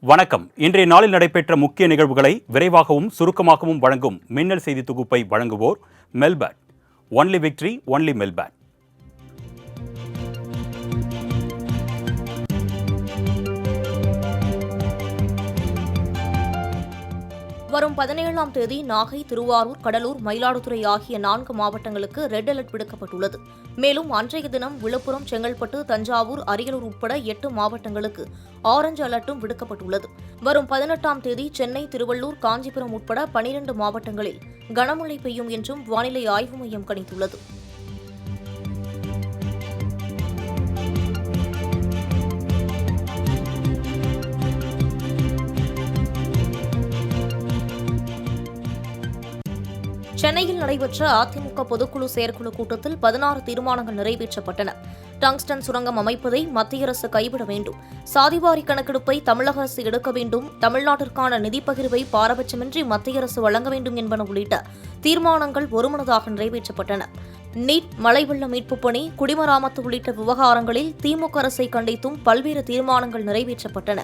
வணக்கம். இன்றைய நாளில் நடைபெற்ற முக்கிய நிகழ்வுகளை விரைவாகவும் சுருக்கமாகவும் வழங்கும் மின்னல் செய்தி தொகுப்பை வழங்குவோர் Melbourne. Only victory, only Melbourne. வரும் 17ஆம் தேதி நாகை, திருவாரூர், கடலூர், மயிலாடுதுறை ஆகிய 4 மாவட்டங்களுக்கு ரெட் அலர்ட் விடுக்கப்பட்டுள்ளது. மேலும் அன்றைய தினம் விழுப்புரம், செங்கல்பட்டு, தஞ்சாவூர், அரியலூர் உட்பட 8 மாவட்டங்களுக்கு ஆரஞ்சு அலர்ட்டும் விடுக்கப்பட்டுள்ளது. வரும் 18ஆம் தேதி சென்னை, திருவள்ளூர், காஞ்சிபுரம் உட்பட 12 மாவட்டங்களில் கனமழை பெய்யும் என்றும் வானிலை ஆய்வு மையம் கணித்துள்ளது. சென்னையில் நடைபெற்ற அதிமுக பொதுக்குழு செயற்குழு கூட்டத்தில் 16 தீர்மானங்கள் நிறைவேற்றப்பட்டன. டங்ஸ்டன் சுரங்கம் அமைப்பதை மத்திய அரசு கைவிட வேண்டும், சாதிவாரி கணக்கெடுப்பை தமிழக அரசு எடுக்க வேண்டும், தமிழ்நாட்டிற்கான நிதி பகிர்வை பாரபட்சமின்றி மத்திய அரசு வழங்க வேண்டும் என்பன உள்ளிட்ட தீர்மானங்கள் ஒருமனதாக நிறைவேற்றப்பட்டன. நீட், மழை வெள்ள மீட்புப் பணி, குடிமராமத்து உள்ளிட்ட விவகாரங்களில் திமுக அரசை கண்டித்தும் பல்வேறு தீர்மானங்கள் நிறைவேற்றப்பட்டன.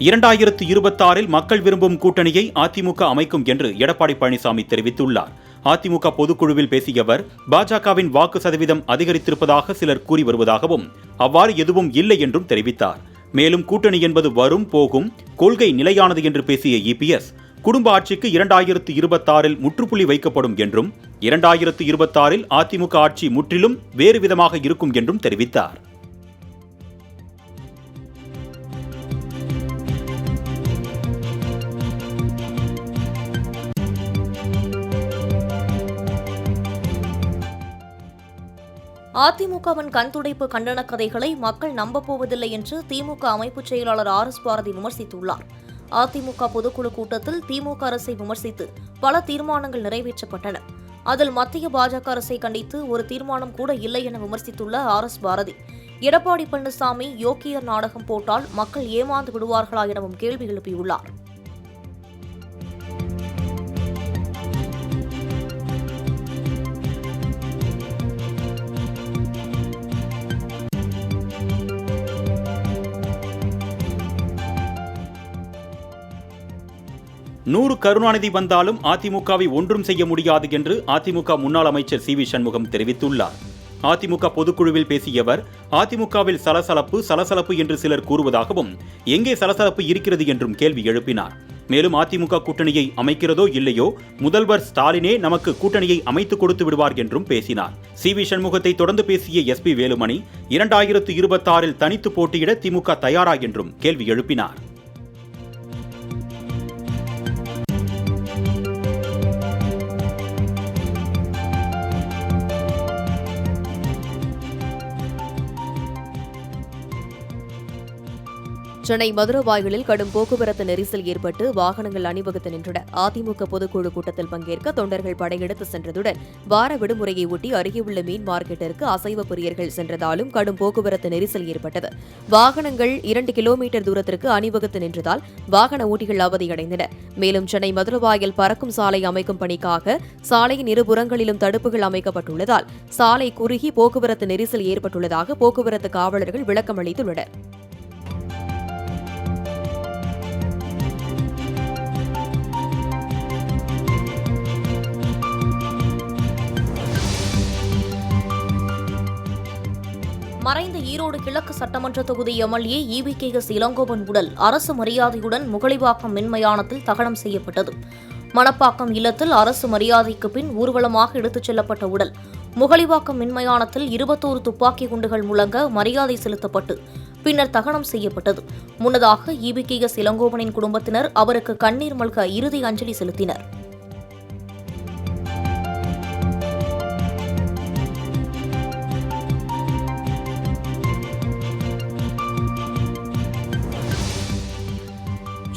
(2026) மக்கள் விரும்பும் கூட்டணியை அதிமுக அமைக்கும் என்று எடப்பாடி பழனிசாமி தெரிவித்துள்ளார். அதிமுக பொதுக்குழுவில் பேசிய அவர், பாஜகவின் வாக்கு சதவீதம் அதிகரித்திருப்பதாக சிலர் கூறி வருவதாகவும் அவ்வாறு எதுவும் இல்லை என்றும் தெரிவித்தார். மேலும் கூட்டணி என்பது வரும் போகும், கொள்கை நிலையானது என்று பேசிய இபிஎஸ், குடும்ப ஆட்சிக்கு 2026 முற்றுப்புள்ளி வைக்கப்படும் என்றும் 2026 அதிமுக ஆட்சி முற்றிலும் வேறு விதமாக இருக்கும் என்றும் தெரிவித்தார். அதிமுகவின் கண்துடைப்பு கண்டன கதைகளை மக்கள் நம்பப்போவதில்லை என்று திமுக அமைப்புச் செயலாளர் RS பாரதி விமர்சித்துள்ளார். அதிமுக பொதுக்குழு கூட்டத்தில் திமுக அரசை விமர்சித்து பல தீர்மானங்கள் நிறைவேற்றப்பட்டன. அதில் மத்திய பாஜக அரசை கண்டித்து ஒரு தீர்மானம் கூட இல்லை என விமர்சித்துள்ள RS பாரதி, எடப்பாடி பழனிசாமி யோக்கியர் நாடகம் போட்டால் மக்கள் ஏமாந்து விடுவார்களா எனவும் கேள்வி எழுப்பியுள்ளார். நூறு கருணாநிதி வந்தாலும் அதிமுகவை ஒன்றும் செய்ய முடியாது என்று அதிமுக முன்னாள் அமைச்சர் CV சண்முகம் தெரிவித்துள்ளார். அதிமுக பொதுக்குழுவில் பேசிய அவர், அதிமுகவில் சலசலப்பு என்று சிலர் கூறுவதாகவும், எங்கே சலசலப்பு இருக்கிறது என்றும் கேள்வி எழுப்பினார். மேலும் அதிமுக கூட்டணியை அமைக்கிறதோ இல்லையோ, முதல்வர் ஸ்டாலினே நமக்கு கூட்டணியை அமைத்துக் கொடுத்து விடுவார் என்றும் பேசினார். CV சண்முகத்தை தொடர்ந்து பேசிய SP வேலுமணி, 2026 தனித்து போட்டியிட திமுக தயாரா என்றும் கேள்வி எழுப்பினார். சென்னை மதுரவாயலில் கடும் போக்குவரத்து நெரிசல் ஏற்பட்டு வாகனங்கள் அணிவகுத்து நின்றன. அதிமுக பொதுக்குழு கூட்டத்தில் பங்கேற்க தொண்டர்கள் படையெடுத்து சென்றதுடன் வார விடுமுறையை ஒட்டி அருகே உள்ள மீன் மார்க்கெட்டிற்கு அசைவ பிரியர்கள் சென்றதாலும் கடும் போக்குவரத்து நெரிசல் ஏற்பட்டது. வாகனங்கள் 2 கிலோமீட்டர் தூரத்திற்கு அணிவகுத்து நின்றதால் வாகன ஓட்டிகள் அவதியடைந்தனர். மேலும் சென்னை மதுரவாயல் பறக்கும் சாலை அமைக்கும் பணிக்காக சாலையின் இருபுறங்களிலும் தடுப்புகள் அமைக்கப்பட்டுள்ளதால் சாலை குறுகி போக்குவரத்து நெரிசல் ஏற்பட்டுள்ளதாக போக்குவரத்து காவலர்கள் விளக்கம் அளித்துள்ளனர். மறைந்த ஈரோடு கிழக்கு சட்டமன்ற தொகுதி MLA EVKS இளங்கோவன் உடல் அரசு மரியாதையுடன் முகலிவாக்கம் மின்மயானத்தில் தகனம் செய்யப்பட்டது. மணப்பாக்கம் இல்லத்தில் அரசு மரியாதைக்கு பின் ஊர்வலமாக எடுத்துச் செல்லப்பட்ட உடல் முகலிவாக்கம் மின்மயானத்தில் 21 துப்பாக்கி குண்டுகள் முழங்க மரியாதை செலுத்தப்பட்டு பின்னர் தகனம் செய்யப்பட்டது. முன்னதாக EVKS இளங்கோவனின் குடும்பத்தினர் அவருக்கு கண்ணீர் மல்க இறுதி அஞ்சலி செலுத்தினர்.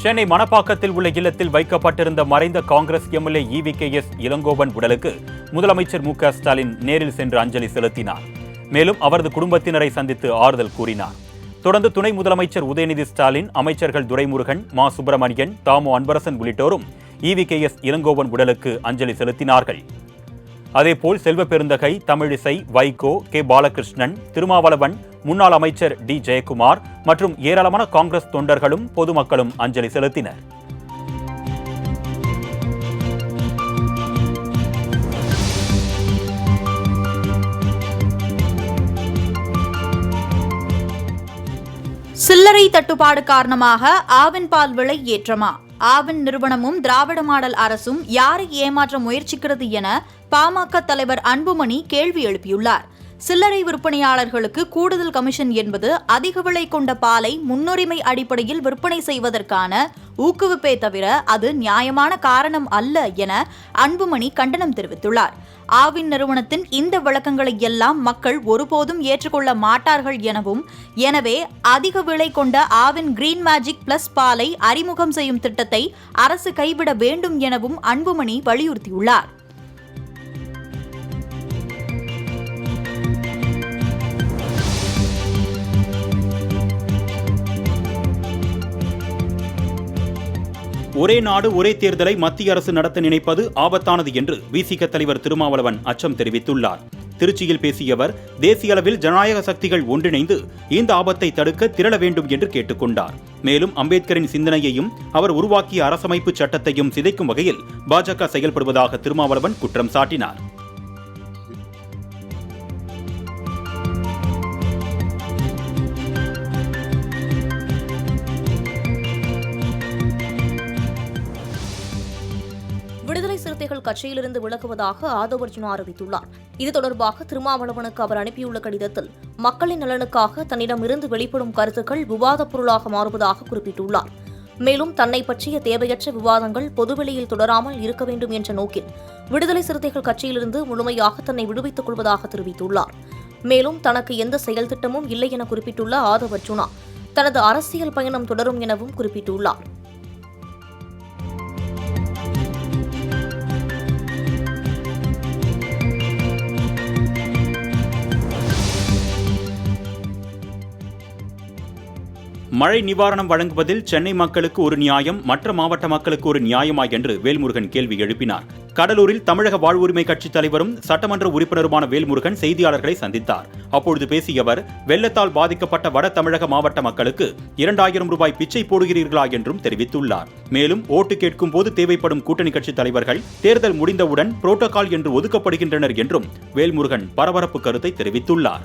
சென்னை மணப்பாக்கத்தில் உள்ள இல்லத்தில் வைக்கப்பட்டிருந்த மறைந்த காங்கிரஸ் MLA EVKS இளங்கோவன் உடலுக்கு முதலமைச்சர் MK ஸ்டாலின் நேரில் சென்று அஞ்சலி செலுத்தினார். மேலும் அவரது குடும்பத்தினரை சந்தித்து ஆறுதல் கூறினார். தொடர்ந்து துணை முதலமைச்சர் உதயநிதி ஸ்டாலின், அமைச்சர்கள் துரைமுருகன், மா சுப்பிரமணியன், தாமு அன்பரசன் உள்ளிட்டோரும் EVKS இளங்கோவன் உடலுக்கு அஞ்சலி செலுத்தினார்கள். அதேபோல் செல்வ பெருந்தகை, தமிழிசை, வைகோ, கே பாலகிருஷ்ணன், திருமாவளவன், முன்னாள் அமைச்சர் டி ஜெயக்குமார் மற்றும் ஏராளமான காங்கிரஸ் தொண்டர்களும் பொதுமக்களும் அஞ்சலி செலுத்தினர். சில்லறை தட்டுப்பாடு காரணமாக ஆவின் பால் விலை ஏற்றமா? ஆவின் நிறுவனமும் திராவிட மாடல் அரசும் யாரை ஏமாற்ற முயற்சிக்கிறது என பாமக தலைவர் அன்புமணி கேள்வி எழுப்பியுள்ளார். சில்லறை விற்பனையாளர்களுக்கு கூடுதல் கமிஷன் என்பது அதிக விலை கொண்ட பாலை முன்னுரிமை அடிப்படையில் விற்பனை செய்வதற்கான ஊக்குவிப்பே தவிர அது நியாயமான காரணம் அல்ல என அன்புமணி கண்டனம் தெரிவித்துள்ளார். ஆவின் நிறுவனத்தின் இந்த விளக்கங்களை எல்லாம் மக்கள் ஒருபோதும் ஏற்றுக்கொள்ள மாட்டார்கள் எனவும், எனவே அதிக விலை கொண்ட ஆவின் கிரீன் மேஜிக் பிளஸ் பாலை அறிமுகம் செய்யும் திட்டத்தை அரசு கைவிட வேண்டும் எனவும் அன்புமணி வலியுறுத்தியுள்ளார். ஒரே நாடு ஒரே தேர்தலை மத்திய அரசு நடத்த நினைப்பது ஆபத்தானது என்று விசிக தலைவர் திருமாவளவன் அச்சம் தெரிவித்துள்ளார். திருச்சியில் பேசிய அவர், தேசிய அளவில் ஜனநாயக சக்திகள் ஒன்றிணைந்து இந்த ஆபத்தை தடுக்க திரள வேண்டும் என்று கேட்டுக்கொண்டார். மேலும் அம்பேத்கரின் சிந்தனையையும் அவர் உருவாக்கிய அரசமைப்பு சட்டத்தையும் சிதைக்கும் வகையில் பாஜக செயல்படுவதாக திருமாவளவன் குற்றம் சாட்டினார். விடுதலை சிறுத்தைகள் கட்சியிலிருந்து விலகுவதாக ஆதவ் அர்ஜுனா அறிவித்துள்ளார். இது தொடர்பாக திருமாவளவனுக்கு அவர் அனுப்பியுள்ள கடிதத்தில், மக்களின் நலனுக்காக தன்னிடமிருந்து வெளிப்படும் கருத்துக்கள் விவாதப் பொருளாக மாறுவதாக குறிப்பிட்டுள்ளார். மேலும் தன்னை பற்றிய தேவையற்ற விவாதங்கள் பொதுவெளியில் தொடராமல் இருக்க வேண்டும் என்ற நோக்கில் விடுதலை சிறுத்தைகள் கட்சியிலிருந்து முழுமையாக தன்னை விடுவித்துக் கொள்வதாக தெரிவித்துள்ளார். மேலும் தனக்கு எந்த செயல் திட்டமும் இல்லை என குறிப்பிட்டுள்ள ஆதவ் அர்ஜுனா தனது அரசியல் பயணம் தொடரும் எனவும் குறிப்பிட்டுள்ளார். மழை நிவாரணம் வழங்குவதில் சென்னை மக்களுக்கு ஒரு நியாயம், மற்ற மாவட்ட மக்களுக்கு ஒரு நியாயமா என்று வேல்முருகன் கேள்வி எழுப்பினார். கடலூரில் தமிழக வாழ்வுரிமை கட்சித் தலைவரும் சட்டமன்ற உறுப்பினருமான வேல்முருகன் செய்தியாளர்களை சந்தித்தார். அப்பொழுது பேசிய அவர், வெள்ளத்தால் பாதிக்கப்பட்ட வட தமிழக மாவட்ட மக்களுக்கு 2000 ரூபாய் பிச்சை போடுகிறீர்களா என்றும் தெரிவித்துள்ளார். மேலும் ஓட்டு கேட்கும் போது தேவைப்படும் கூட்டணி கட்சித் தலைவர்கள் தேர்தல் முடிந்தவுடன் புரோட்டோகால் என்று ஒதுக்கப்படுகின்றனர் என்றும் வேல்முருகன் பரபரப்பு கருத்தை தெரிவித்துள்ளார்.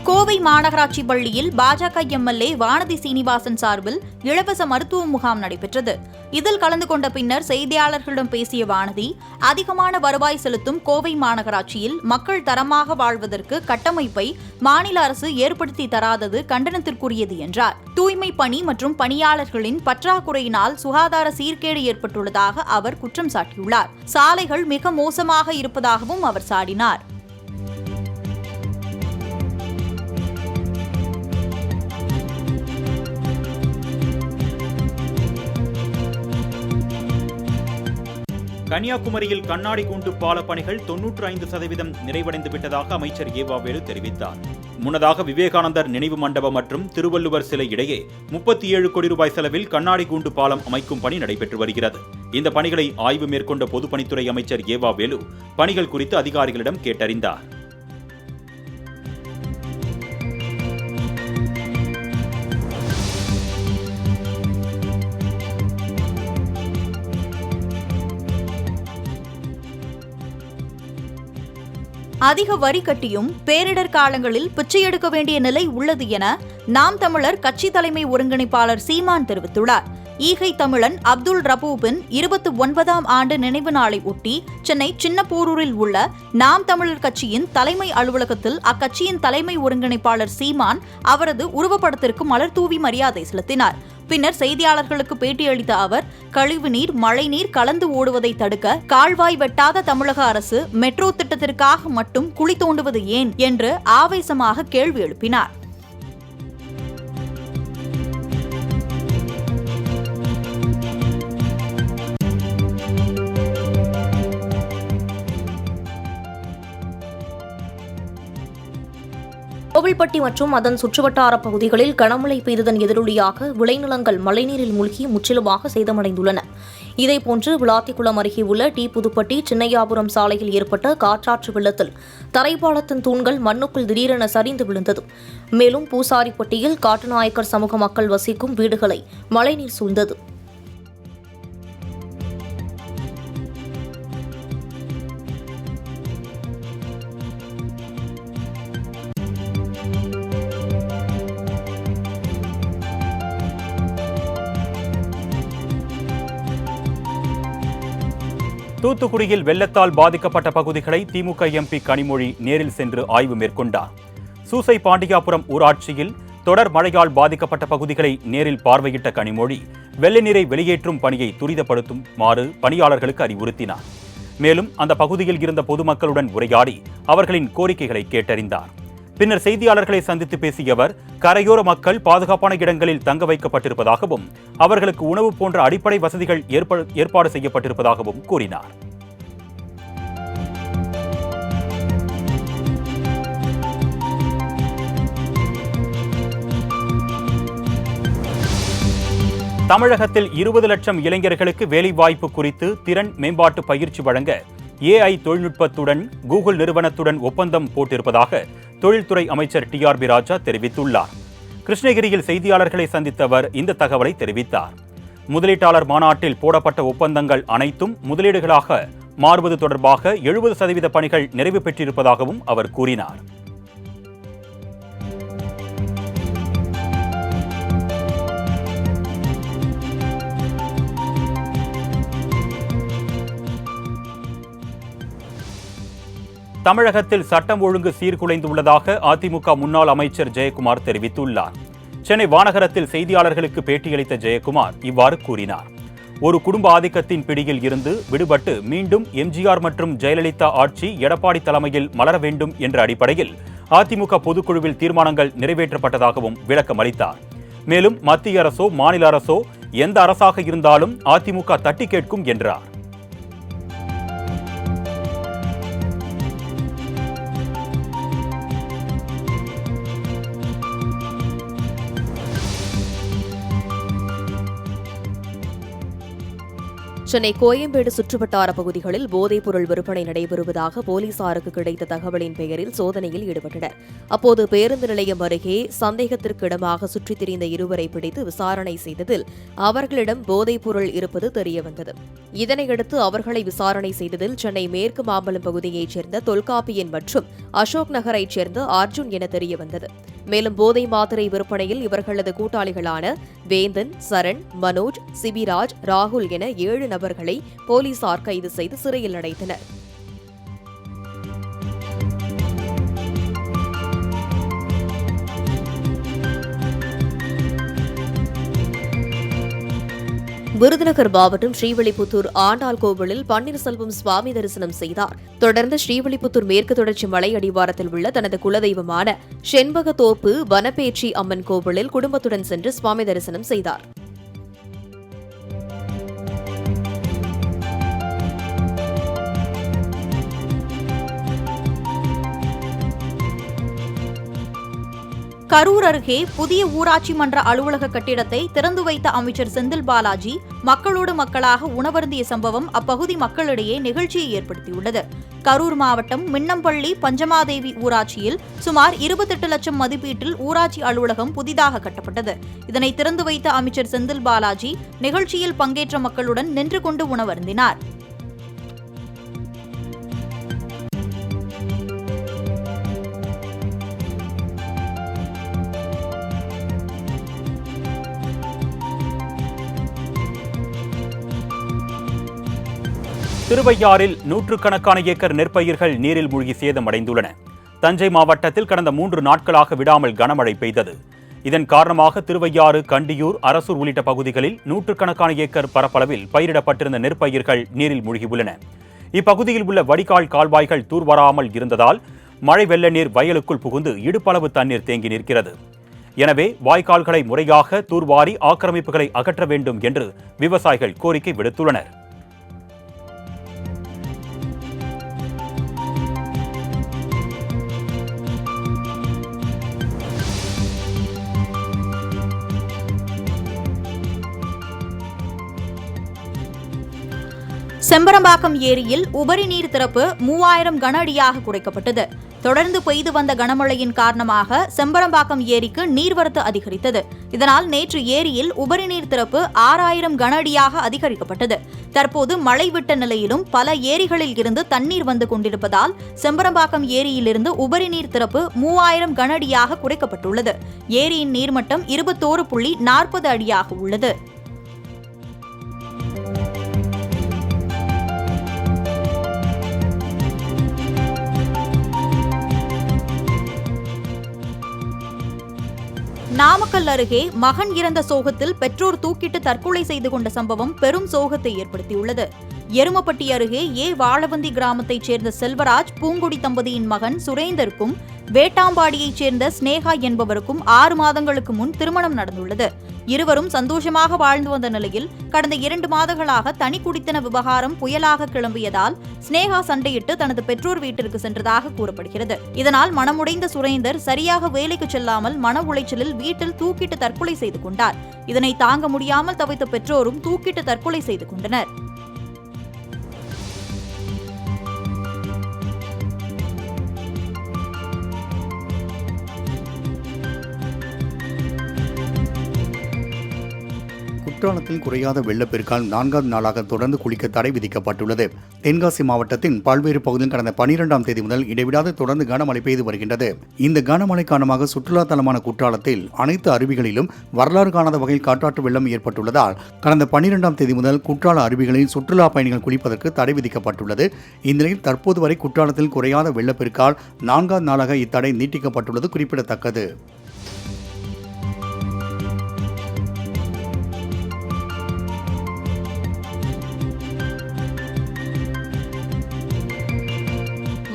கோவை மாநகராட்சி பள்ளியில் பாஜக எம்எல்ஏ வானதி சீனிவாசன் சார்பில் இலவச மருத்துவ முகாம் நடைபெற்றது. இதில் கலந்து கொண்ட பின்னர் செய்தியாளர்களிடம் பேசிய வானதி, அதிகமான வருவாய் செலுத்தும் கோவை மாநகராட்சியில் மக்கள் தரமாக வாழ்வதற்கு கட்டமைப்பை மாநில அரசு ஏற்படுத்தி தராதது கண்டனத்திற்குரியது என்றார். தூய்மை பணி மற்றும் பணியாளர்களின் பற்றாக்குறையினால் சுகாதார சீர்கேடு ஏற்பட்டுள்ளதாக அவர் குற்றம் சாட்டியுள்ளார். சாலைகள் மிக மோசமாக இருப்பதாகவும் அவர் சாடினார். கன்னியாகுமரியில் கண்ணாடி கூண்டு பால பணிகள் 95% நிறைவடைந்து விட்டதாக அமைச்சர் ஏவா வேலு தெரிவித்தார். முன்னதாக விவேகானந்தர் நினைவு மண்டபம் மற்றும் திருவள்ளுவர் சிலை இடையே 37 கோடி ரூபாய் செலவில் கண்ணாடி கூண்டு பாலம் அமைக்கும் பணி நடைபெற்று வருகிறது. இந்த பணிகளை ஆய்வு மேற்கொண்ட பொதுப்பணித்துறை அமைச்சர் ஏவா வேலு பணிகள் குறித்து அதிகாரிகளிடம் கேட்டறிந்தார். அதிக வரி கட்டியும் பேரிடர் காலங்களில் பிச்சை எடுக்க வேண்டிய நிலை உள்ளது என நாம் தமிழர் கட்சி தலைமை ஒருங்கிணைப்பாளர் சீமான் தெரிவித்துள்ளார். ஈகை தமிழன் அப்துல் ரபூபின் 29ஆம் ஆண்டு நினைவு நாளை ஒட்டி சென்னை சின்னப்போரூரில் உள்ள நாம் தமிழர் கட்சியின் தலைமை அலுவலகத்தில் அக்கட்சியின் தலைமை ஒருங்கிணைப்பாளர் சீமான் அவரது உருவப்படத்திற்கு மலர் தூவி மரியாதை செலுத்தினார். பின்னர் செய்தியாளர்களுக்கு பேட்டியளித்த அவர், கழிவுநீர், மழைநீர் கலந்து ஓடுவதை தடுக்க கால்வாய் வெட்டாத தமிழக அரசு மெட்ரோ திட்டத்திற்காக மட்டும் குழி தோண்டுவது ஏன் என்று ஆவேசமாக கேள்வி எழுப்பினார். கோவில்பட்டி மற்றும் அதன் சுற்றுவட்டார பகுதிகளில் கனமழை பெய்ததன் எதிரொலியாக விளைநிலங்கள் மழைநீரில் மூழ்கி முற்றிலுமாக சேதமடைந்துள்ளன. இதேபோன்று விளாத்திக்குளம் அருகே உள்ள டி புதுப்பட்டி சின்னையாபுரம் சாலையில் ஏற்பட்ட காற்றாற்று வெள்ளத்தில் தரைப்பாலத்தின் தூண்கள் மண்ணுக்குள் திடீரென சரிந்து விழுந்தது. மேலும் பூசாரிப்பட்டியில் காட்டுநாயக்கர் சமூக மக்கள் வசிக்கும் வீடுகளை மழைநீர் சூழ்ந்தது. தூத்துக்குடியில் வெள்ளத்தால் பாதிக்கப்பட்ட பகுதிகளை திமுக எம்பி கனிமொழி நேரில் சென்று ஆய்வு மேற்கொண்டார். சூசை பாண்டியாபுரம் ஊராட்சியில் தொடர் மழையால் பாதிக்கப்பட்ட பகுதிகளை நேரில் பார்வையிட்ட கனிமொழி வெள்ள நீரை வெளியேற்றும் பணியை துரிதப்படுத்துமாறு பணியாளர்களுக்கு அறிவுறுத்தினார். மேலும் அந்த பகுதியில் இருந்த பொதுமக்களுடன் உரையாடி அவர்களின் கோரிக்கைகளை கேட்டறிந்தார். பின்னர் செய்தியாளர்களை சந்தித்து பேசிய அவர், கரையோர மக்கள் பாதுகாப்பான இடங்களில் தங்க வைக்கப்பட்டிருப்பதாகவும் அவர்களுக்கு உணவு போன்ற அடிப்படை வசதிகள் ஏற்பாடு செய்யப்பட்டிருப்பதாகவும் கூறினார். தமிழகத்தில் 20 லட்சம் இளைஞர்களுக்கு வேலைவாய்ப்பு குறித்து திறன் மேம்பாட்டு பயிற்சி வழங்க AI தொழில்நுட்பத்துடன் கூகுள் நிறுவனத்துடன் ஒப்பந்தம் போட்டிருப்பதாக தொழில்துறை அமைச்சர் TRB ராஜா தெரிவித்துள்ளார். கிருஷ்ணகிரியில் செய்தியாளர்களை சந்தித்த அவர் இந்த தகவலை தெரிவித்தார். முதலீட்டாளர் மாநாட்டில் போடப்பட்ட ஒப்பந்தங்கள் அனைத்தும் முதலீடுகளாக மாறுவது தொடர்பாக 70% பணிகள் நிறைவு பெற்றிருப்பதாகவும் அவர் கூறினார். தமிழகத்தில் சட்டம் ஒழுங்கு சீர்குலைந்துள்ளதாக அதிமுக முன்னாள் அமைச்சர் ஜெயக்குமார் தெரிவித்துள்ளார். சென்னை வானகரத்தில் செய்தியாளர்களுக்கு பேட்டியளித்த ஜெயக்குமார் இவ்வாறு கூறினார். ஒரு குடும்ப ஆதிக்கத்தின் பிடியில் இருந்து விடுபட்டு மீண்டும் எம்ஜிஆர் மற்றும் ஜெயலலிதா ஆட்சி எடப்பாடி தலைமையில் மலர வேண்டும் என்ற அடிப்படையில் அதிமுக பொதுக்குழுவில் தீர்மானங்கள் நிறைவேற்றப்பட்டதாகவும் விளக்கம் அளித்தார். மேலும் மத்திய அரசோ மாநில அரசோ எந்த அரசாக இருந்தாலும் அதிமுக தட்டி கேட்கும் என்றார். சென்னை கோயம்பேடு சுற்றுவட்டார பகுதிகளில் போதைப் பொருள் விற்பனை நடைபெறுவதாக போலீசாருக்கு கிடைத்த தகவலின் பெயரில் சோதனையில் ஈடுபட்டனர். அப்போது பேருந்து நிலையம் அருகே சந்தேகத்திற்கிடமாக சுற்றித் திரிந்த இருவரை பிடித்து விசாரணை செய்ததில் அவர்களிடம் போதைப் பொருள் இருப்பது தெரியவந்தது. இதனையடுத்து அவர்களை விசாரணை செய்ததில் சென்னை மேற்கு மாம்பலம் பகுதியைச் சேர்ந்த தொல்காப்பியன் மற்றும் அசோக் நகரைச் சேர்ந்த அர்ஜுன் என தெரியவந்தது. மேலும் போதை மாத்திரை விற்பனையில் இவர்களது கூட்டாளிகளான வேந்தன், சரண், மனோஜ், சிபிராஜ், ராகுல் என 7 நபர்களை போலீசார் கைது செய்து சிறையில் அடைத்தனர். விருதுநகர் மாவட்டம் ஸ்ரீவில்லிபுத்தூர் ஆண்டாள் கோவிலில் பன்னீர்செல்வம் சுவாமி தரிசனம் செய்தார். தொடர்ந்து ஸ்ரீவில்லிபுத்தூர் மேற்கு தொடர்ச்சி மலை அடிவாரத்தில் உள்ள தனது குலதெய்வமான செண்பகத்தோப்பு வனப்பேச்சி அம்மன் கோவிலில் குடும்பத்துடன் சென்று சுவாமி தரிசனம் செய்தார். கரூர் அருகே புதிய ஊராட்சி மன்ற அலுவலக கட்டிடத்தை திறந்து வைத்த அமைச்சர் செந்தில் பாலாஜி மக்களோடு மக்களாக உணவருந்திய சம்பவம் அப்பகுதி மக்களிடையே நிகழ்ச்சியை ஏற்படுத்தியுள்ளது. கரூர் மாவட்டம் மின்னம்பள்ளி பஞ்சமாதேவி ஊராட்சியில் சுமார் 28 லட்சம் மதிப்பீட்டில் ஊராட்சி அலுவலகம் புதிதாக கட்டப்பட்டது. இதனை திறந்து வைத்த அமைச்சர் செந்தில் பாலாஜி நிகழ்ச்சியில் பங்கேற்ற மக்களுடன் நின்று கொண்டு உணவருந்தினார். திருவையாறில் நூற்றுக்கணக்கான ஏக்கர் நெற்பயிர்கள் நீரில் மூழ்கி சேதமடைந்துள்ளன. தஞ்சை மாவட்டத்தில் கடந்த 3 நாட்களாக விடாமல் கனமழை பெய்தது. இதன் காரணமாக திருவையாறு, கண்டியூர், அரசூர் உள்ளிட்ட பகுதிகளில் நூற்றுக்கணக்கான ஏக்கர் பரப்பளவில் பயிரிடப்பட்டிருந்த நெற்பயிர்கள் நீரில் மூழ்கியுள்ளன. இப்பகுதியில் உள்ள வடிகால் கால்வாய்கள் தூர்வாராமல் இருந்ததால் மழை வெள்ள நீர் வயலுக்குள் புகுந்து இடுப்பளவு தண்ணீர் தேங்கி நிற்கிறது. எனவே வாய்க்கால்களை முறையாக தூர்வாரி ஆக்கிரமிப்புகளை அகற்ற வேண்டும் என்று விவசாயிகள் கோரிக்கை விடுத்துள்ளனர். செம்பரம்பாக்கம் ஏரியில் உபரி நீர் திறப்பு 3000 கன அடியாக குறைக்கப்பட்டது. தொடர்ந்து பெய்து வந்த கனமழையின் காரணமாக செம்பரம்பாக்கம் ஏரிக்கு நீர்வரத்து அதிகரித்தது. இதனால் நேற்று ஏரியில் உபரி நீர் திறப்பு 6000 கன அடியாக அதிகரிக்கப்பட்டது. தற்போது மழை விட்ட நிலையிலும் பல ஏரிகளில் இருந்து தண்ணீர் வந்து கொண்டிருப்பதால் செம்பரம்பாக்கம் ஏரியிலிருந்து உபரி நீர் திறப்பு 3000 கன அடியாக குறைக்கப்பட்டுள்ளது. ஏரியின் நீர்மட்டம் 21.40 அடியாக உள்ளது. நாமக்கல் அருகே மகன் இறந்த சோகத்தில் பெற்றோர் தூக்கிட்டு தற்கொலை செய்து கொண்ட சம்பவம் பெரும் சோகத்தை ஏற்படுத்தியுள்ளது. எருமப்பட்டி அருகே வாழவந்தி கிராமத்தைச் சேர்ந்த செல்வராஜ், பூங்குடி தம்பதியின் மகன் சுரேந்தருக்கும் வேட்டாம்பாடியைச் சேர்ந்த ஸ்னேகா என்பவருக்கும் 6 மாதங்களுக்கு முன் திருமணம் நடந்துள்ளது. இருவரும் சந்தோஷமாக வாழ்ந்து வந்த நிலையில் கடந்த 2 மாதங்களாக தனி குடித்தன விவகாரம் புயலாக கிளம்பியதால் ஸ்னேகா சண்டையிட்டு தனது பெற்றோர் வீட்டிற்கு சென்றதாக கூறப்படுகிறது. இதனால் மனமுடைந்த சுரேந்தர் சரியாக வேலைக்கு செல்லாமல் மன உளைச்சலில் வீட்டில் தூக்கிட்டு தற்கொலை செய்து கொண்டார். இதனை தாங்க முடியாமல் தவித்த பெற்றோரும் தூக்கிட்டு தற்கொலை செய்து கொண்டனர். குற்றாலத்தில் குறையாத வெள்ளப்பெருக்கால் 4வது நாளாக தொடர்ந்து குளிக்க தடை விதிக்கப்பட்டுள்ளது. தென்காசி மாவட்டத்தின் பல்வேறு பகுதியில் கடந்த 12ஆம் தேதி முதல் இடைவிடாது தொடர்ந்து கனமழை பெய்து வருகின்றது. இந்த கனமழை காரணமாக சுற்றுலா தலமான குற்றாலத்தில் அனைத்து அருவிகளிலும் வரலாறு காணாத வகையில் காற்றாற்று வெள்ளம் ஏற்பட்டுள்ளதால் கடந்த 12ஆம் தேதி முதல் குற்றால அருவிகளில் சுற்றுலா பயணிகள் குளிப்பதற்கு தடை விதிக்கப்பட்டுள்ளது. இந்நிலையில் தற்போது வரை குற்றாலத்தில் குறையாத வெள்ளப்பெருக்கால் 4வது நாளாக இத்தடை நீட்டிக்கப்பட்டுள்ளது குறிப்பிடத்தக்கது.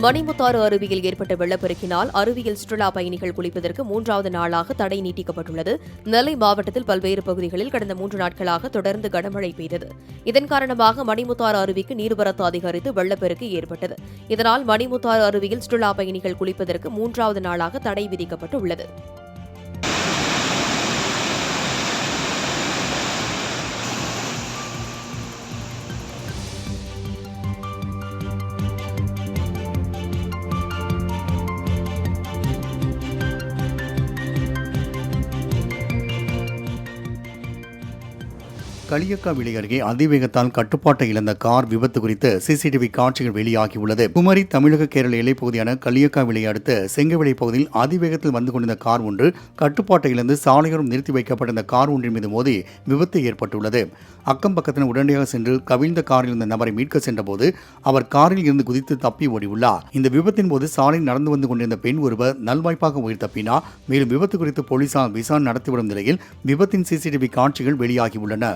மணிமுத்தாறு அருவியில் ஏற்பட்ட வெள்ளப்பெருக்கினால் அருவியில் சுற்றுலா பயணிகள் குளிப்பதற்கு 3வது நாளாக தடை நீட்டிக்கப்பட்டுள்ளது. நெல்லை மாவட்டத்தில் பல்வேறு பகுதிகளில் கடந்த 3 நாட்களாக தொடர்ந்து கனமழை பெய்தது. இதன் காரணமாக மணிமுத்தாறு அருவிக்கு நீர்வரத்து அதிகரித்து வெள்ளப்பெருக்கு ஏற்பட்டது. இதனால் மணிமுத்தாறு அருவியில் சுற்றுலா பயணிகள் குளிப்பதற்கு 3வது நாளாக தடை விதிக்கப்பட்டுள்ளது. களியக்காவிளை அருகே அதிவேகத்தால் கட்டுப்பாட்டை இழந்த கார் விபத்து குறித்து சிசிடிவி காட்சிகள் வெளியாகியுள்ளது. குமரி தமிழக கேரள எல்லைப்பகுதியான களியக்காவிளை அடுத்த செங்கவிளை பகுதியில் அதிவேகத்தில் வந்து கொண்டிருந்த கார் ஒன்று கட்டுப்பாட்டை இழந்து சாலையோரம் நிறுத்தி வைக்கப்பட்டிருந்த கார் ஒன்றின் மீது மோதி விபத்து ஏற்பட்டுள்ளது. அக்கம் பக்கத்தில் உடனடியாக சென்று கவிழ்ந்த காரில் இருந்த நபரை மீட்க சென்றபோது அவர் காரில் இருந்து குதித்து தப்பி ஓடியுள்ளார். இந்த விபத்தின் போது சாலையில் நடந்து வந்து கொண்டிருந்த பெண் ஒருவர் நல்வாய்ப்பாக உயிர் தப்பினார். மேலும் விபத்து குறித்து போலீசார் விசாரணை நடத்தி வரும் நிலையில் விபத்தின் சிசிடிவி காட்சிகள் வெளியாகியுள்ளன.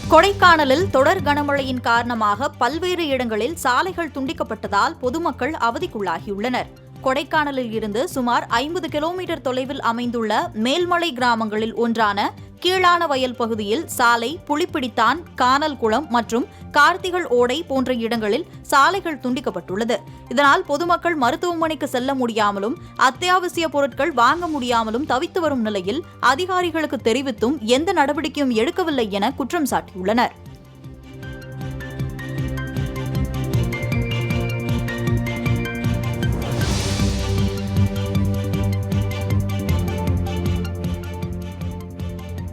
கொடைக்கானலில் தொடர் கனமழையின் காரணமாக பல்வேறு இடங்களில் சாலைகள் துண்டிக்கப்பட்டதால் பொதுமக்கள் அவதிக்குள்ளாகியுள்ளனர். கொடைக்கானலில் இருந்து சுமார் 50 கிலோமீட்டர் தொலைவில் அமைந்துள்ள மேல்மலை கிராமங்களில் ஒன்றான கீழான வயல் பகுதியில் சாலை, புலிப்பிடித்தான், கானல் குளம் மற்றும் கார்த்திகள் ஓடை போன்ற இடங்களில் சாலைகள் துண்டிக்கப்பட்டுள்ளது. இதனால் பொதுமக்கள் மருத்துவமனைக்கு செல்ல முடியாமலும் அத்தியாவசிய பொருட்கள் வாங்க முடியாமலும் தவித்து வரும் நிலையில் அதிகாரிகளுக்கு தெரிவித்தும் எந்த நடவடிக்கையும் எடுக்கவில்லை என குற்றம் சாட்டியுள்ளனர்.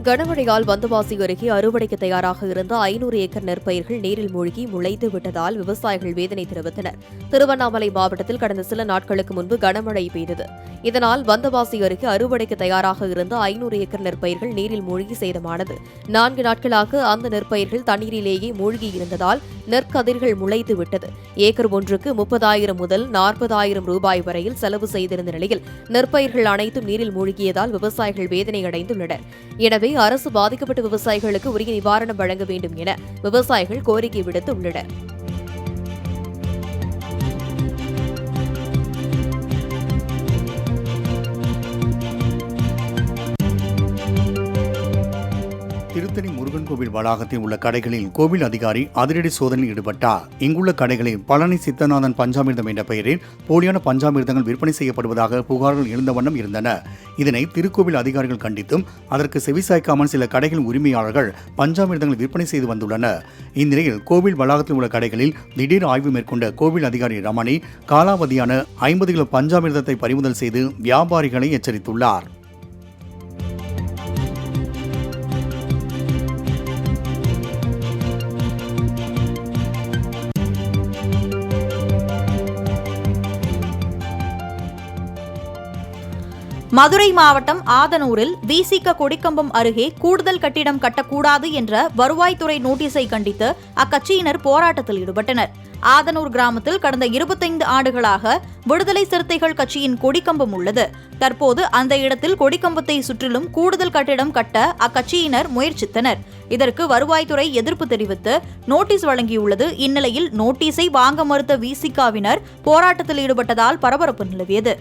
கனமழையால் வந்தவாசி அருகே அறுவடைக்கு தயாராக இருந்த 500 ஏக்கர் நெற்பயிர்கள் நீரில் மூழ்கி முளைத்து விட்டதால் விவசாயிகள் வேதனை தெரிவித்தனர். திருவண்ணாமலை மாவட்டத்தில் கடந்த சில நாட்களுக்கு முன்பு கனமழை பெய்தது. இதனால் வந்தவாசி அருகே அறுவடைக்கு தயாராக இருந்த 500 ஏக்கர் நெற்பயிர்கள் நீரில் மூழ்கி சேதமானது. 4 நாட்களாக அந்த நெற்பயிர்கள் தண்ணீரிலேயே மூழ்கி இருந்ததால் நெற்கதிர்கள் முளைத்து விட்டது. ஏக்கர் ஒன்றுக்கு 30,000 முதல் 40,000 ரூபாய் வரையில் செலவு செய்திருந்த நிலையில் நெற்பயிர்கள் அனைத்தும் நீரில் மூழ்கியதால் விவசாயிகள் வேதனை அடைந்துள்ளனர். எனவே அரசு பாதிக்கப்பட்ட விவசாயிகளுக்கு உரிய நிவாரணம் வழங்க வேண்டும் என விவசாயிகள் கோரிக்கை விடுத்துள்ளனர். திருத்தணி முருகன் கோவில் வளாகத்தில் உள்ள கடைகளில் கோவில் அதிகாரி அதிரடி சோதனையில் ஈடுபட்டார். இங்குள்ள கடைகளில் பழனி சித்தநாதன் பஞ்சாமிர்தம் என்ற பெயரில் போலியான பஞ்சாமிர்தங்கள் விற்பனை செய்யப்படுவதாக புகார்கள் எழுந்த வண்ணம் இருந்தன. இதனை திருக்கோவில் அதிகாரிகள் கண்டித்தும் அதற்கு செவிசாய்க்காமல் சில கடைகளின் உரிமையாளர்கள் பஞ்சாமிர்தங்கள் விற்பனை செய்து வந்துள்ளனர். இந்நிலையில் கோவில் வளாகத்தில் உள்ள கடைகளில் திடீர் ஆய்வு மேற்கொண்ட கோவில் அதிகாரி ரமணி காலாவதியான 50 கிலோ பஞ்சாமிர்தத்தை பறிமுதல் செய்து வியாபாரிகளை எச்சரித்துள்ளார். மதுரை மாவட்டம் ஆதனூரில் விசிக கொடிக்கம்பம் அருகே கூடுதல் கட்டிடம் கட்டக்கூடாது என்ற வருவாய்த்துறை நோட்டீஸை கண்டித்து அக்கட்சியினர் போராட்டத்தில் ஈடுபட்டனர். ஆதனூர் கிராமத்தில் கடந்த 25 ஆண்டுகளாக விடுதலை சிறுத்தைகள் கட்சியின் கொடிக்கம்பம் உள்ளது. தற்போது அந்த இடத்தில் கொடிக்கம்பத்தை சுற்றிலும் கூடுதல் கட்டிடம் கட்ட அக்கட்சியினர் முயற்சித்தனர். இதற்கு வருவாய்த்துறை எதிர்ப்பு தெரிவித்து நோட்டீஸ் வழங்கியுள்ளது. இந்நிலையில் நோட்டீஸை வாங்க மறுத்த விசிகவினர் போராட்டத்தில் ஈடுபட்டதால் பரபரப்பு நிலவியது.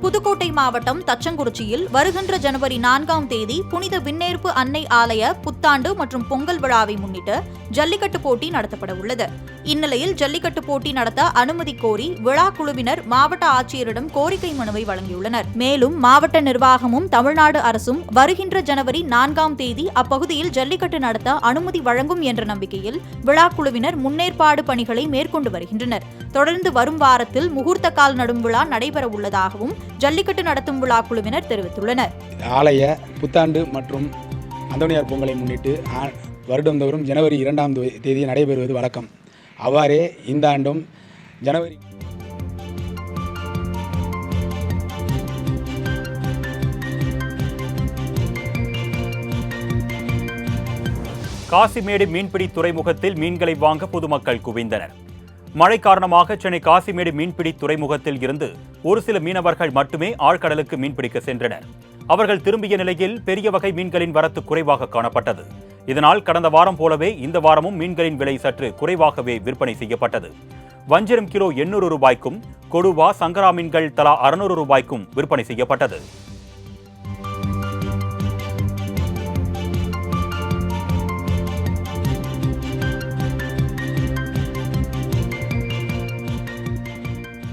புதுக்கோட்டை மாவட்டம் தச்சங்குறிச்சியில் வருகின்ற ஜனவரி 4ஆம் தேதி புனித விண்ணேற்பு அன்னை ஆலய புத்தாண்டு மற்றும் பொங்கல் விழாவை முன்னிட்டு ஜல்லிக்கட்டு போட்டி நடத்தப்பட உள்ளது. இந்நிலையில் ஜல்லிக்கட்டு போட்டி நடத்த அனுமதி கோரி விழா குழுவினர் மாவட்ட ஆட்சியரிடம் கோரிக்கை மனுவை வழங்கியுள்ளனர். மேலும் மாவட்ட நிர்வாகமும் தமிழ்நாடு அரசும் வருகின்ற ஜனவரி 4ஆம் தேதி அப்பகுதியில் ஜல்லிக்கட்டு நடத்த அனுமதி வழங்கும் என்ற நம்பிக்கையில் விழா குழுவினர் முன்னேற்பாடு பணிகளை மேற்கொண்டு வருகின்றனர். தொடர்ந்து வரும் வாரத்தில் முகூர்த்த கால் நடும் விழா நடைபெற உள்ளதாகவும் ஜல்லிக்கட்டு நடத்தும் விழா குழுவினர் தெரிவித்துள்ளனர். ஆலய புத்தாண்டு மற்றும் அந்தோனியார் பொங்கலை முன்னிட்டு வருடந்தோறும் ஜனவரி 2ஆம் தேதி நடைபெறுவது வழக்கம். அவ்வாறே இந்த ஆண்டும் ஜனவரி காசிமேடு மீன்பிடி துறைமுகத்தில் மீன்களை வாங்க பொதுமக்கள் குவிந்தனர். மழை காரணமாக சென்னை காசிமேடு மீன்பிடி துறைமுகத்தில் இருந்து ஒரு சில மீனவர்கள் மட்டுமே ஆழ்கடலுக்கு மீன்பிடிக்க சென்றனர். அவர்கள் திரும்பிய நிலையில் பெரிய வகை மீன்களின் வரத்து குறைவாக காணப்பட்டது. இதனால் கடந்த வாரம் போலவே இந்த வாரமும் மீன்களின் விலை சற்று குறைவாகவே விற்பனை செய்யப்பட்டது. வஞ்சிரம் கிலோ 800 ரூபாய்க்கும், கொடுவா, சங்கரா மீன்கள் தலா 600 ரூபாய்க்கும் விற்பனை செய்யப்பட்டது.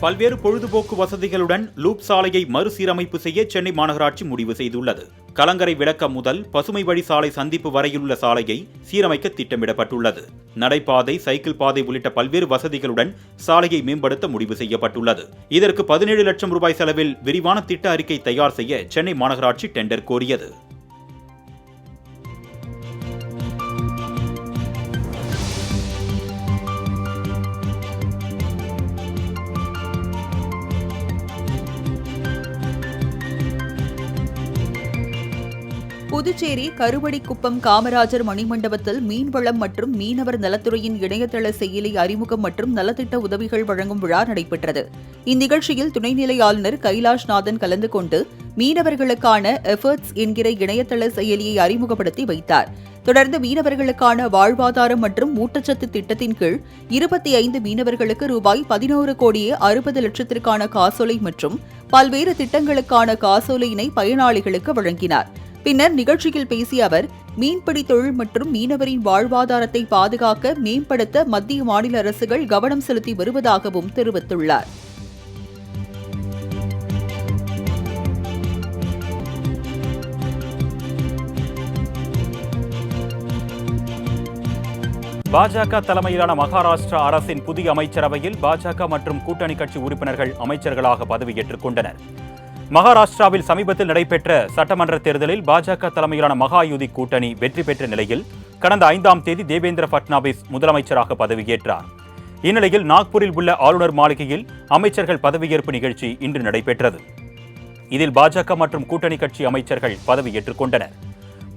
பல்வேறு பொழுதுபோக்கு வசதிகளுடன் லூப் சாலையை மறுசீரமைப்பு செய்ய சென்னை மாநகராட்சி முடிவு செய்துள்ளது. கலங்கரை விளக்கம் முதல் பசுமை வழி சாலை சந்திப்பு வரையிலுள்ள சாலையை சீரமைக்க திட்டமிடப்பட்டுள்ளது. நடைபாதை, சைக்கிள் பாதை உள்ளிட்ட பல்வேறு வசதிகளுடன் சாலையை மேம்படுத்த முடிவு செய்யப்பட்டுள்ளது. இதற்கு 17 லட்சம் ரூபாய் செலவில் விரிவான திட்ட அறிக்கை தயார் செய்ய சென்னை மாநகராட்சி டெண்டர் கோரியது. புதுச்சேரி கருவடிக்குப்பம் காமராஜர் மணிமண்டபத்தில் மீன்வளம் மற்றும் மீனவர் நலத்துறையின் இணையதள செயலி அறிமுகம் மற்றும் நலத்திட்ட உதவிகள் வழங்கும் விழா நடைபெற்றது. இந்நிகழ்ச்சியில் துணைநிலை ஆளுநர் கைலாஷ்நாதன் கலந்து கொண்டு மீனவர்களுக்கான எஃபர்ட்ஸ் என்கிற இணையதள செயலியை அறிமுகப்படுத்தி வைத்தார். தொடர்ந்து மீனவர்களுக்கான வாழ்வாதாரம் மற்றும் ஊட்டச்சத்து திட்டத்தின் கீழ் 25 மீனவர்களுக்கு ரூபாய் 11,60,00,000 காசோலை மற்றும் பல்வேறு திட்டங்களுக்கான காசோலையினை பயனாளிகளுக்கு வழங்கினார். பின்னர் நிகழ்ச்சியில் பேசிய அவர், மீன்பிடி தொழில் மற்றும் மீனவரின் வாழ்வாதாரத்தை பாதுகாக்க மேம்படுத்த மத்திய மாநில அரசுகள் கவனம் செலுத்தி வருவதாகவும் தெரிவித்துள்ளார். பாஜக தலைமையிலான மகாராஷ்டிரா அரசின் புதிய அமைச்சரவையில் பாஜக மற்றும் கூட்டணி கட்சி உறுப்பினர்கள் அமைச்சர்களாக பதவியேற்றுக் கொண்டனர். மகாராஷ்டிராவில் சமீபத்தில் நடைபெற்ற சட்டமன்ற தேர்தலில் பாஜக தலைமையிலான மகாயுதி கூட்டணி வெற்றி பெற்ற நிலையில் கடந்த 5ஆம் தேதி தேவேந்திர பட்னாவிஸ் முதலமைச்சராக பதவியேற்றார். இந்நிலையில் நாக்பூரில் உள்ள ஆளுநர் மாளிகையில் அமைச்சர்கள் பதவியேற்பு நிகழ்ச்சி இன்று நடைபெற்றது. இதில் பாஜக மற்றும் கூட்டணி கட்சி அமைச்சர்கள் பதவியேற்றுக் கொண்டனர்.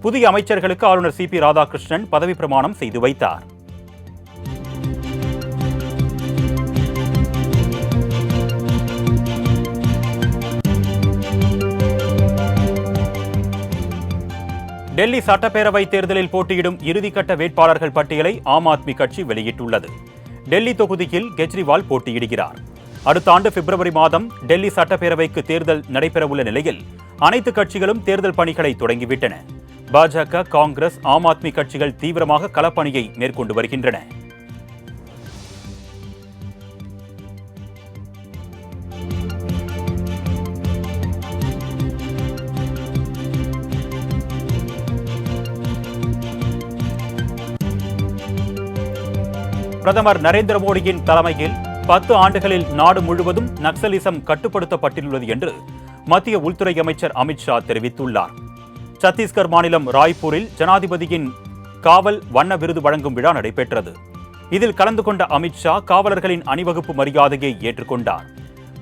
புதிய அமைச்சர்களுக்கு ஆளுநர் CP ராதாகிருஷ்ணன் பதவி பிரமாணம் செய்து வைத்தார். டெல்லி சட்டப்பேரவை தேர்தலில் போட்டியிடும் இறுதிக்கட்ட வேட்பாளர்கள் பட்டியலை ஆம் ஆத்மி கட்சி வெளியிட்டுள்ளது. டெல்லி தொகுதியில் கெஜ்ரிவால் போட்டியிடுகிறார். அடுத்த ஆண்டு பிப்ரவரி மாதம் டெல்லி சட்டப்பேரவைக்கு தேர்தல் நடைபெறவுள்ள நிலையில் அனைத்து கட்சிகளும் தேர்தல் பணிகளை தொடங்கிவிட்டன. பாஜக, காங்கிரஸ், ஆம் ஆத்மி கட்சிகள் தீவிரமாக களப்பணியை மேற்கொண்டு வருகின்றன. பிரதமர் நரேந்திர மோடியின் தலைமையில் 10 ஆண்டுகளில் நாடு முழுவதும் நக்சலிசம் கட்டுப்படுத்தப்பட்டுள்ளது என்று மத்திய உள்துறை அமைச்சர் அமித்ஷா தெரிவித்துள்ளார். சத்தீஸ்கர் மாநிலம் ராய்ப்பூரில் ஜனாதிபதியின் காவல் வண்ண விருது வழங்கும் விழா நடைபெற்றது. இதில் கலந்து கொண்ட அமித்ஷா காவலர்களின் அணிவகுப்பு மரியாதையை ஏற்றுக்கொண்டார்.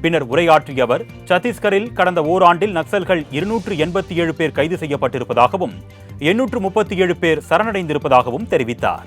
பின்னர் உரையாற்றிய அவர், சத்தீஸ்கரில் கடந்த ஓராண்டில் நக்சல்கள் 287 பேர் கைது செய்யப்பட்டிருப்பதாகவும் 837 பேர் சரணடைந்திருப்பதாகவும் தெரிவித்தார்.